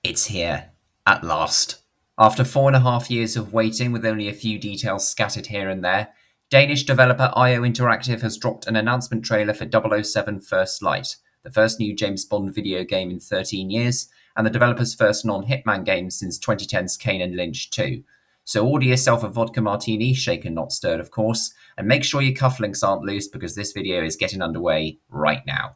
It's here, at last. After 4.5 years of waiting with only a few details scattered here and there, Danish developer IO Interactive has dropped an announcement trailer for 007 First Light, the first new James Bond video game in 13 years, and the developer's first non-Hitman game since 2010's Kane and Lynch 2. So order yourself a vodka martini, shaken not stirred of course, and make sure your cufflinks aren't loose because this video is getting underway right now.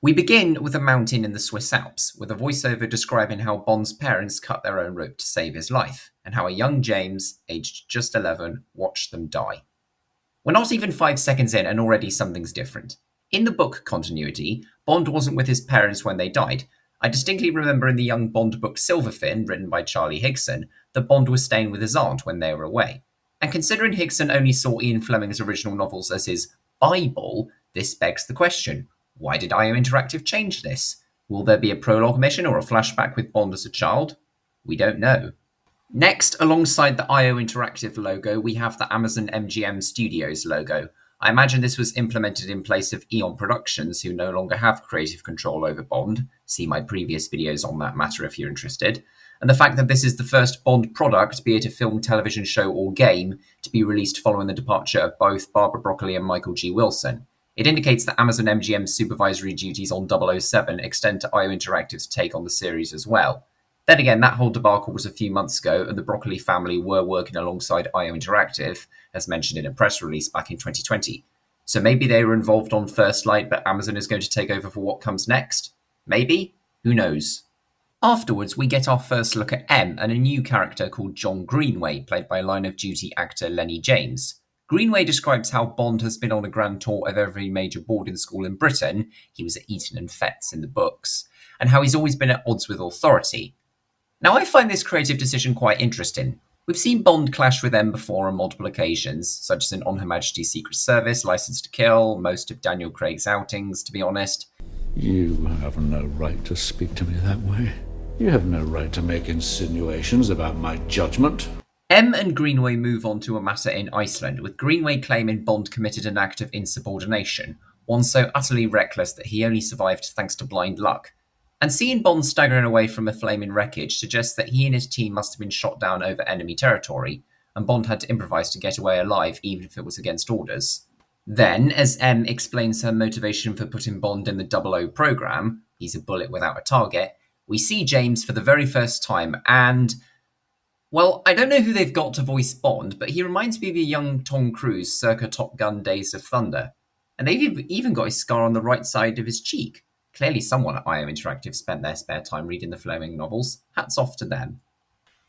We begin with a mountain in the Swiss Alps, with a voiceover describing how Bond's parents cut their own rope to save his life, and how a young James, aged just 11, watched them die. We're not even 5 seconds in and already something's different. In the book continuity, Bond wasn't with his parents when they died. I distinctly remember in the young Bond book Silverfin, written by Charlie Higson, that Bond was staying with his aunt when they were away. And considering Higson only saw Ian Fleming's original novels as his Bible, this begs the question. Why did IO Interactive change this? Will there be a prologue mission or a flashback with Bond as a child? We don't know. Next, alongside the IO Interactive logo, we have the Amazon MGM Studios logo. I imagine this was implemented in place of Eon Productions, who no longer have creative control over Bond. See my previous videos on that matter if you're interested. And the fact that this is the first Bond product, be it a film, television show, or game, to be released following the departure of both Barbara Broccoli and Michael G. Wilson. It indicates that Amazon MGM's supervisory duties on 007 extend to IO Interactive's take on the series as well. Then again, that whole debacle was a few months ago, and the Broccoli family were working alongside IO Interactive, as mentioned in a press release back in 2020. So maybe they were involved on First Light, but Amazon is going to take over for what comes next? Maybe? Who knows? Afterwards, we get our first look at M and a new character called John Greenway, played by Line of Duty actor Lenny James. Greenway describes how Bond has been on a grand tour of every major boarding school in Britain, he was at Eton and Fettes in the books, and how he's always been at odds with authority. Now, I find this creative decision quite interesting. We've seen Bond clash with M before on multiple occasions, such as in On Her Majesty's Secret Service, Licence to Kill, most of Daniel Craig's outings, to be honest. You have no right to speak to me that way. You have no right to make insinuations about my judgment. M and Greenway move on to a matter in Iceland, with Greenway claiming Bond committed an act of insubordination, one so utterly reckless that he only survived thanks to blind luck. And seeing Bond staggering away from a flaming wreckage suggests that he and his team must have been shot down over enemy territory, and Bond had to improvise to get away alive even if it was against orders. Then, as M explains her motivation for putting Bond in the 00 program, he's a bullet without a target, we see James for the very first time and... well, I don't know who they've got to voice Bond, but he reminds me of a young Tom Cruise circa Top Gun Days of Thunder. And they've even got a scar on the right side of his cheek. Clearly someone at IO Interactive spent their spare time reading the Fleming novels. Hats off to them.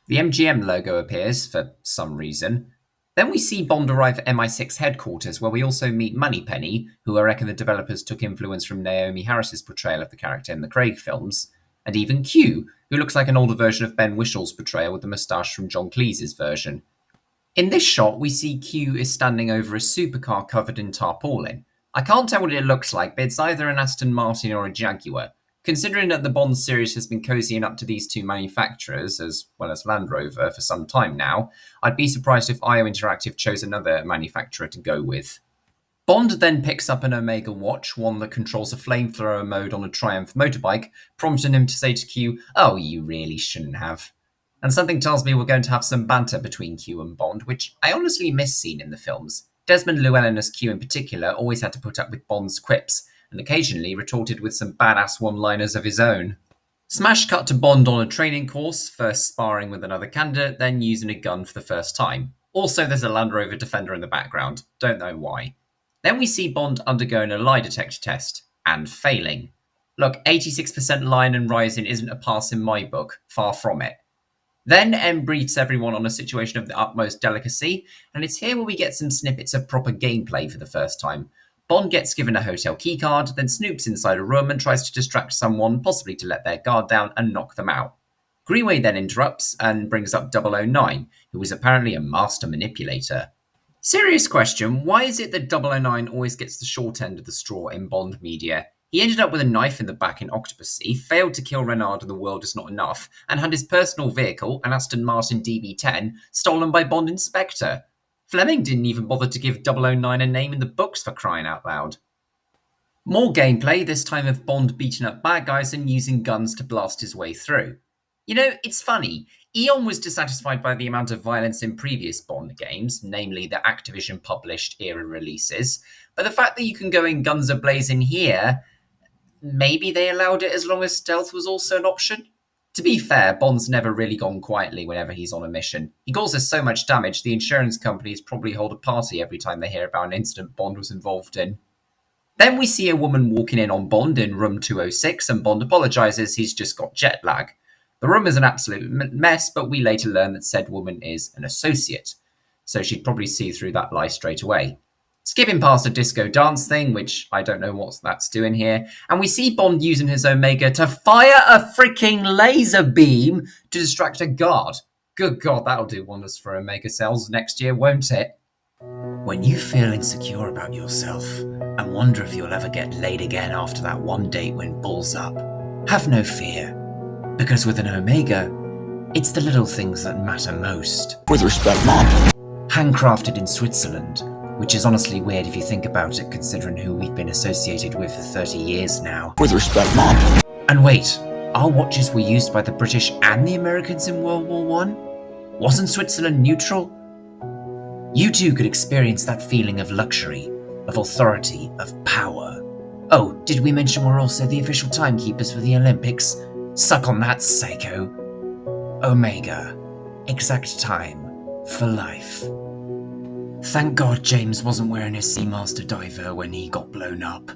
The MGM logo appears, for some reason. Then we see Bond arrive at MI6 headquarters, where we also meet Moneypenny, who I reckon the developers took influence from Naomi Harris's portrayal of the character in the Craig films, and even Q, who looks like an older version of Ben Whishal's portrayal with the moustache from John Cleese's version. In this shot, we see Q is standing over a supercar covered in tarpaulin. I can't tell what it looks like, but it's either an Aston Martin or a Jaguar. Considering that the Bond series has been cozying up to these two manufacturers, as well as Land Rover, for some time now, I'd be surprised if IO Interactive chose another manufacturer to go with. Bond then picks up an Omega watch, one that controls a flamethrower mode on a Triumph motorbike, prompting him to say to Q, "Oh, you really shouldn't have." And something tells me we're going to have some banter between Q and Bond, which I honestly miss seeing in the films. Desmond Llewellyn as Q in particular always had to put up with Bond's quips, and occasionally retorted with some badass one-liners of his own. Smash cut to Bond on a training course, first sparring with another candidate, then using a gun for the first time. Also, there's a Land Rover Defender in the background. Don't know why. Then we see Bond undergoing a lie detector test, and failing. Look, 86% lying and rising isn't a pass in my book, far from it. Then M briefs everyone on a situation of the utmost delicacy, and it's here where we get some snippets of proper gameplay for the first time. Bond gets given a hotel keycard, then snoops inside a room and tries to distract someone, possibly to let their guard down and knock them out. Greenway then interrupts and brings up 009, who is apparently a master manipulator. Serious question, why is it that 009 always gets the short end of the straw in Bond media? He ended up with a knife in the back in Octopussy, failed to kill Renard in The World Is Not Enough, and had his personal vehicle, an Aston Martin DB10, stolen by Bond Inspector. Fleming didn't even bother to give 009 a name in the books, for crying out loud. More gameplay, this time of Bond beating up bad guys and using guns to blast his way through. You know, it's funny. Eon was dissatisfied by the amount of violence in previous Bond games, namely the Activision published era releases. But the fact that you can go in guns a-blazing here, maybe they allowed it as long as stealth was also an option? To be fair, Bond's never really gone quietly whenever he's on a mission. He causes so much damage, the insurance companies probably hold a party every time they hear about an incident Bond was involved in. Then we see a woman walking in on Bond in room 206, and Bond apologises he's just got jet lag. The room is an absolute mess, but we later learn that said woman is an associate, so she'd probably see through that lie straight away. Skipping past a disco dance thing, which I don't know what that's doing here, and we see Bond using his Omega to fire a freaking laser beam to distract a guard. Good God, that'll do wonders for Omega cells next year, won't it? When you feel insecure about yourself and wonder if you'll ever get laid again after that one date went balls up, have no fear. Because with an Omega, it's the little things that matter most. With respect, Mom. Handcrafted in Switzerland, which is honestly weird if you think about it, considering who we've been associated with for 30 years now. With respect, Mom. And wait, our watches were used by the British and the Americans in World War I? Wasn't Switzerland neutral? You too could experience that feeling of luxury, of authority, of power. Oh, did we mention we're also the official timekeepers for the Olympics? Suck on that, psycho. Omega. Exact time. For life. Thank God James wasn't wearing his Seamaster diver when he got blown up.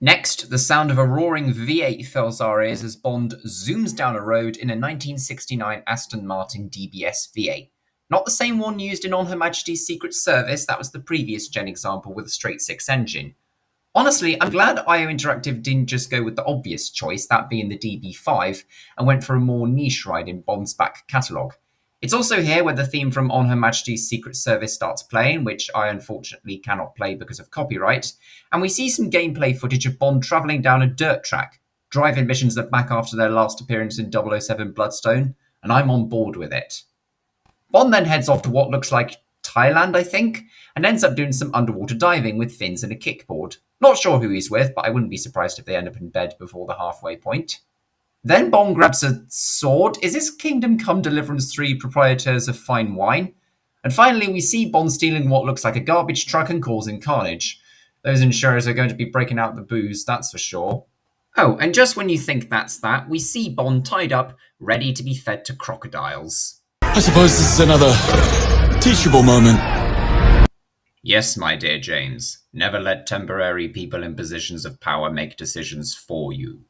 Next, the sound of a roaring V8 fills our ears as Bond zooms down a road in a 1969 Aston Martin DBS V8. Not the same one used in On Her Majesty's Secret Service, that was the previous gen example with a straight six engine. Honestly, I'm glad IO Interactive didn't just go with the obvious choice, that being the DB5, and went for a more niche ride in Bond's back catalogue. It's also here where the theme from On Her Majesty's Secret Service starts playing, which I unfortunately cannot play because of copyright, and we see some gameplay footage of Bond travelling down a dirt track, driving missions that back after their last appearance in 007 Bloodstone, and I'm on board with it. Bond then heads off to what looks like Thailand, I think, and ends up doing some underwater diving with fins and a kickboard. Not sure who he's with, but I wouldn't be surprised if they end up in bed before the halfway point. Then Bond grabs a sword. Is this Kingdom Come Deliverance 3 proprietors of fine wine? And finally, we see Bond stealing what looks like a garbage truck and causing carnage. Those insurers are going to be breaking out the booze, that's for sure. Oh, and just when you think that's that, we see Bond tied up, ready to be fed to crocodiles. I suppose this is another teachable moment. Yes, my dear James. Never let temporary people in positions of power make decisions for you.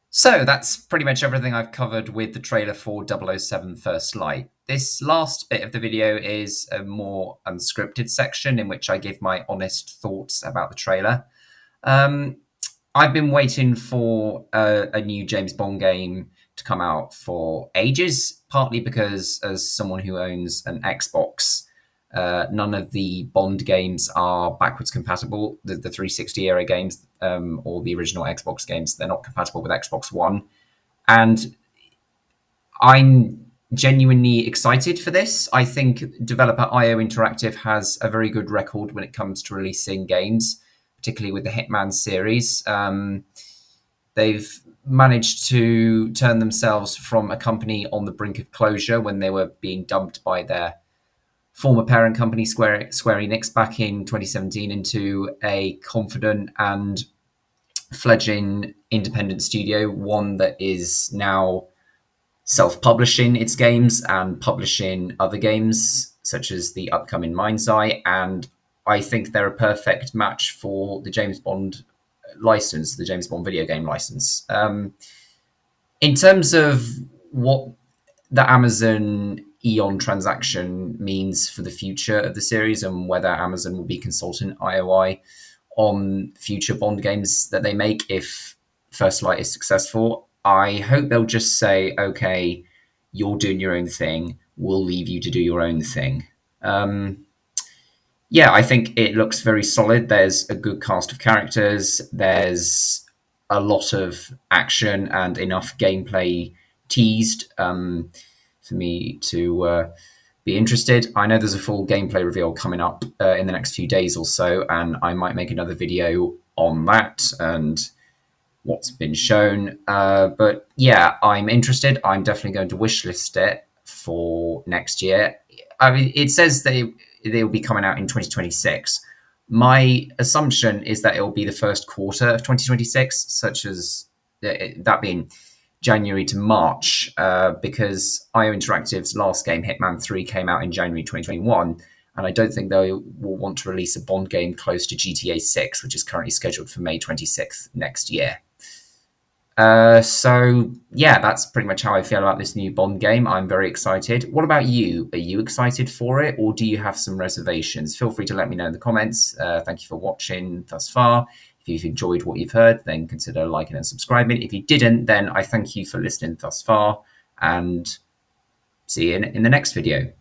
So that's pretty much everything I've covered with the trailer for 007 First Light. This last bit of the video is a more unscripted section in which I give my honest thoughts about the trailer. I've been waiting for a new James Bond game to come out for ages, partly because as someone who owns an Xbox, none of the Bond games are backwards compatible. The 360 era games or the original Xbox games, they're not compatible with Xbox One. And I'm genuinely excited for this. I think developer IO Interactive has a very good record when it comes to releasing games, particularly with the Hitman series. They've managed to turn themselves from a company on the brink of closure when they were being dumped by their former parent company, Square Enix, back in 2017 into a confident and fledgling independent studio, one that is now self-publishing its games and publishing other games, such as the upcoming Mind's Eye, and I think they're a perfect match for the James Bond license, the James Bond video game license. In terms of what the Amazon Eon transaction means for the future of the series and whether Amazon will be consulting IOI on future Bond games that they make if First Light is successful, I hope they'll just say, okay, you're doing your own thing, we'll leave you to do your own thing. Yeah, I think it looks very solid. There's a good cast of characters, there's a lot of action and enough gameplay teased for me to be interested. I know there's a full gameplay reveal coming up in the next few days or so, and I might make another video on that and what's been shown. But yeah, I'm interested. I'm definitely going to wishlist it for next year. I mean, it says they'll be coming out in 2026. My assumption is that it will be the first quarter of 2026, such as that being January to March, because IO Interactive's last game, Hitman 3, came out in January 2021, and I don't think they will want to release a Bond game close to GTA 6, which is currently scheduled for May 26th next year. So yeah, that's pretty much how I feel about this new Bond game. I'm very excited. What about you? Are you excited for it, or do you have some reservations? Feel free to let me know in the comments. Thank you for watching thus far. If you've enjoyed what you've heard, then consider liking and subscribing. If you didn't, then I thank you for listening thus far, and see you in the next video.